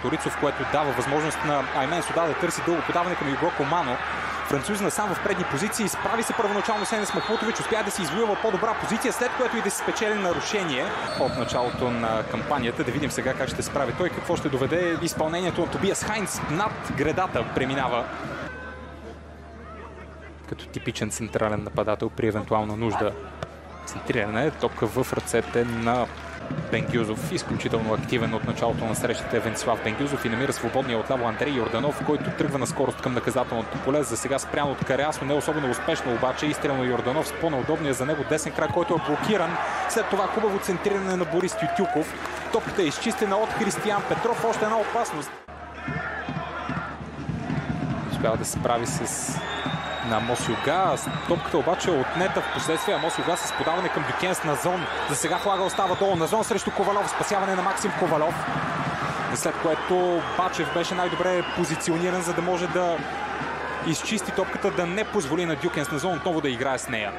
Торицов, което дава възможност на Аймен Сода да търси дълго подаване към Юго Комано. Французът насам в предни позиции, изправи се първоначално с Енес Махмутович, успя да си извоюва по-добра позиция, след което и да се спечели нарушение от началото на кампанията. Да видим сега как ще се справи той, какво ще доведе изпълнението на Тобиас Хайнц. Над гредата преминава като типичен централен нападател при евентуална нужда. Центриране, топка в ръцете на Бенгюзов, изключително активен от началото на срещата е Венцислав Бенгюзов и намира свободния отляво Андрей Йорданов, който тръгва на скорост към наказателното поле. За сега спряно от Кареасо, не особено успешно обаче. Изстрел на Йорданов с по-неудобния за него десен крак, който е блокиран. След това хубаво центриране на Борис Тютюков. Топката е изчистена от Християн Петров. Още една опасност. Успява да се справи с на Амос Юга. Топката обаче е отнета в последствие. Амос Юга с подаване към Дюкенс на зон. За сега флага остава долу на зон срещу Ковалов. Спасяване на Максим Ковалов. След което Бачев беше най-добре позициониран, за да може да изчисти топката, да не позволи на Дюкенс на зон отново да играе с нея.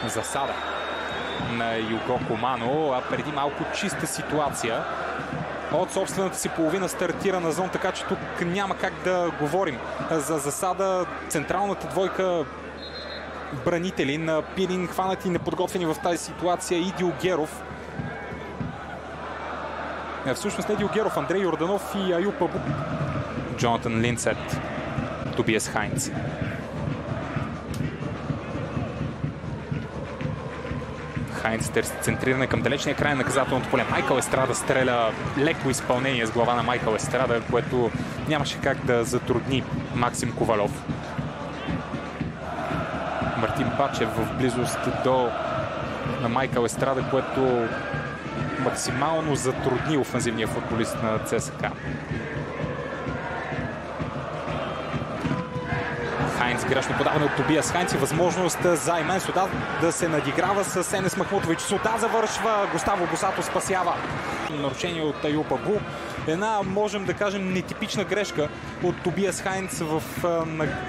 Засада на Юго Комано, а преди малко чиста ситуация. От собствената си половина стартира на зон, така че тук няма как да говорим за засада. Централната двойка бранители на Пирин, хванати неподготвени в тази ситуация и Дилгеров. Всъщност не Дилгеров, Андрей Йорданов и Аюп Абу. Джонатан Линдсет, Тобиас Хайнц. Хайнц търси центриране към далечния край на наказателното поле. Майкъл Естрада стреля леко изпълнение с глава на Майкъл Естрада, което нямаше как да затрудни Максим Ковалов. Мартин Бачев в близост до на Майкъл Естрада, което максимално затрудни офанзивния футболист на ЦСКА. Хайнц, грешно подаване от Тобиас Хайнц и възможност за Аймен Сода да се надиграва с Енес Махмутович. Сода завършва, Густаво Босато спасява. Нарушение от Аюп Абу. Една, можем да кажем, нетипична грешка от Тобиас Хайнц в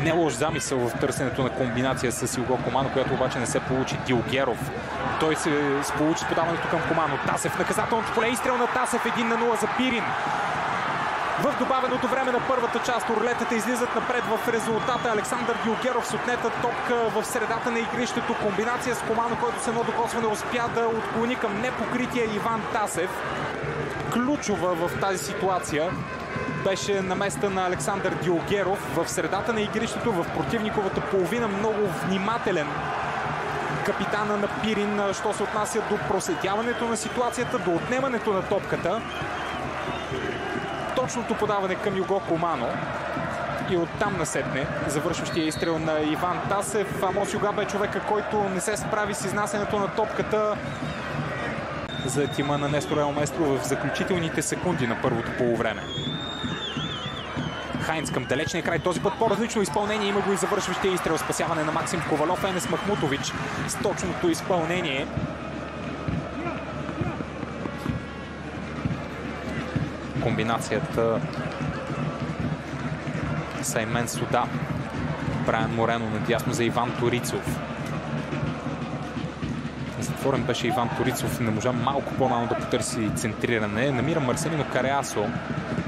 не лош замисъл в търсенето на комбинация с Юго Комано, която обаче не се получи. Дилгеров. Той се сполучи с подаването към Комано. Тасев, наказателното поле, изстрел на Тасев, 1-0 за Пирин. В добавеното време на първата част орлетата излизат напред в резултата. Александър Дилгеров с отнета топка в средата на игрището. Комбинация с Комано, който с едно докосване успя да отклони към непокрития Иван Тасев. Ключова в тази ситуация беше наместа на Александър Дилгеров в средата на игрището, в противниковата половина. Много внимателен капитана на Пирин, що се отнася до проследяването на ситуацията, до отнемането на топката. Точното подаване към Юго Комано и оттам насетне завършващия изстрел на Иван Тасев. Амос Юга бе човека, който не се справи с изнасянето на топката за тима на Нестор Ел Местро в заключителните секунди на първото полувреме. Хайнц към далечния край, този път по-различно изпълнение, има го и завършващия изстрел. Спасяване на Максим Ковалов, Енес Махмутович с точното изпълнение. Комбинацията с Аймен Сода. Брайан Морено надясно за Иван Торицов. Затворен беше Иван Торицов, не можа малко по-рано да потърси центриране. Намира Марселино Кареасо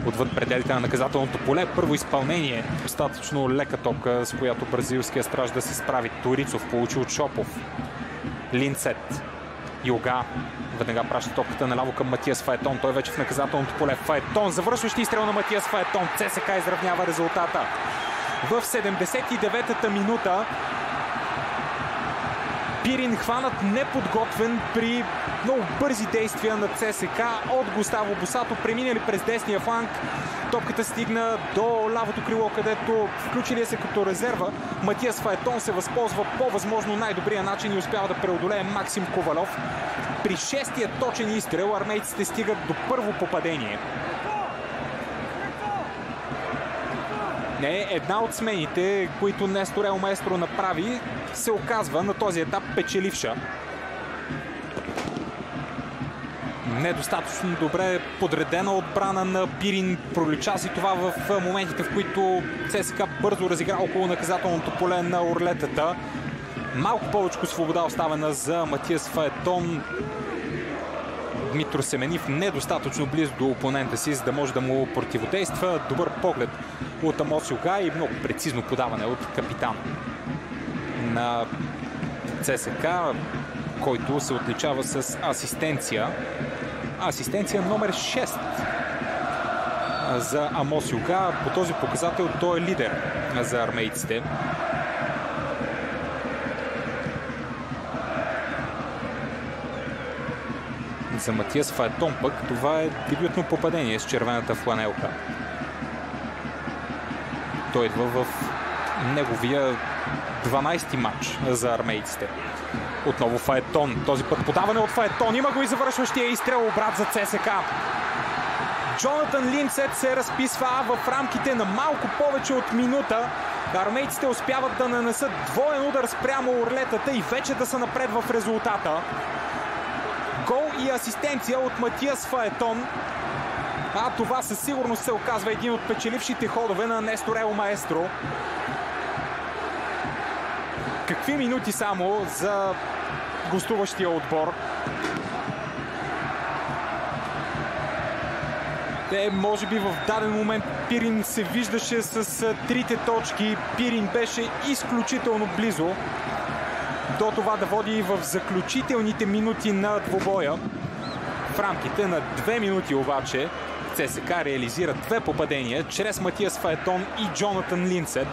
отвъд пределите на наказателното поле. Първо изпълнение. Достатъчно лека топка, с която бразилския страж да се справи. Торицов получи от Шопов. Линдсет. Юга веднага праща топката наляво към Матиас Фаетон. Той вече в наказателното поле. Фаетон, завършващи изстрел на Матиас Фаетон. ЦСКА изравнява резултата. В 79-та минута Пирин хванат неподготвен при много бързи действия на ЦСКА от Густаво Босато. Преминали през десния фланг. Топката стигна до лявото крило, където включили се като резерва. Матиас Фаетон се възползва по възможно най-добрия начин и успява да преодолее Максим Ковалов. При шестия точен изстрел армейците стигат до първо попадение. Не, една от смените, които Нестор Ел Местро направи, се оказва на този етап печеливша. Недостатъчно добре подредена отбрана на Пирин. Пролича си това в моментите, в които ЦСКА бързо разигра около наказателното поле на орлетата. Малко повече свобода оставена за Матиас Фаетон. Дмитро Семенив недостатъчно близо до опонента си, за да може да му противодейства. Добър поглед от Амос Юга и много прецизно подаване от капитан на ЦСКА, който се отличава с асистенция. Асистенция номер 6 за Амос Юга. По този показател той е лидер за армейците. За Матиас Фаетон пък това е дебютно попадение с червената фланелка. Той идва в неговия 12-ти матч за армейците. Отново Фаетон. Този път подаване от Фаетон. Има го и завършващия изстрел обрат за ЦСКА. Джонатан Линцет се разписва в рамките на малко повече от минута. Армейците успяват да нанесат двоен удар спрямо орлетата и вече да са напред в резултата. Гол и асистенция от Матиас Фаетон. А това със сигурност се оказва един от печелившите ходове на Нестор Ел Маестро. Какви минути само за гостуващия отбор. Може би в даден момент Пирин се виждаше с трите точки. Пирин беше изключително близо до това да води в заключителните минути на двубоя. В рамките на 2 минути обаче ЦСКА реализира 2 попадения чрез Матиас Фаетон и Джонатан Линцет,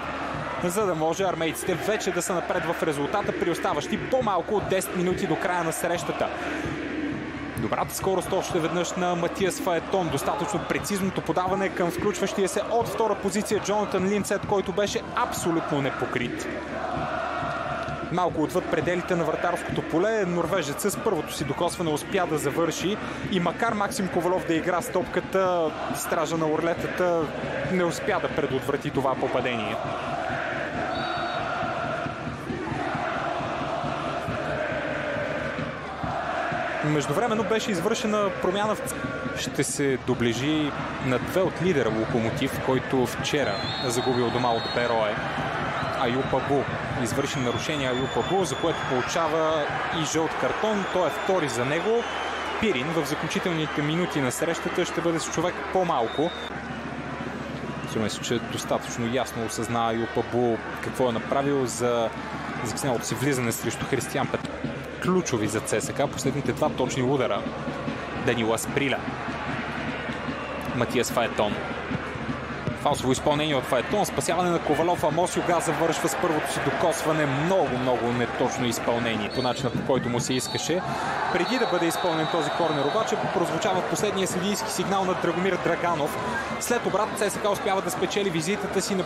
за да може армейците вече да са напред в резултата при оставащи по-малко от 10 минути до края на срещата. Добрата скорост още веднъж на Матиас Фаетон. Достатъчно прецизното подаване към включващия се от втора позиция Джонатан Линцет, който беше абсолютно непокрит. Малко отвъд пределите на вратарското поле, норвежецът с първото си докосване успя да завърши и макар Максим Ковалов да игра с топката, стража на орлетата не успя да предотврати това попадение. Междувременно беше извършена промяна. Ще се доближи на 2 от лидера Локомотив, който вчера загубил дома от Берое. Аюп Абу. Извърши нарушение Аюп Абу, за което получава и жълт картон. Той е втори за него. Пирин в заключителните минути на срещата ще бъде с човек по-малко. Мисля, че достатъчно ясно осъзна Аюп Абу какво е направил за закъснялото си влизане срещу Християн Петров. Ключови за ЦСКА последните 2 точни удара. Данил Асприля. Матиас Фаетон. Фалсово изпълнение от Фаетон. Спасяване на Ковалов. Амос Юга завършва с първото си докосване. Много неточно изпълнение по начина, по който му се искаше. Преди да бъде изпълнен този корнер обаче прозвучава последния съдийски сигнал на Драгомир Драганов. След обрат ЦСКА успява да спечели визитата си на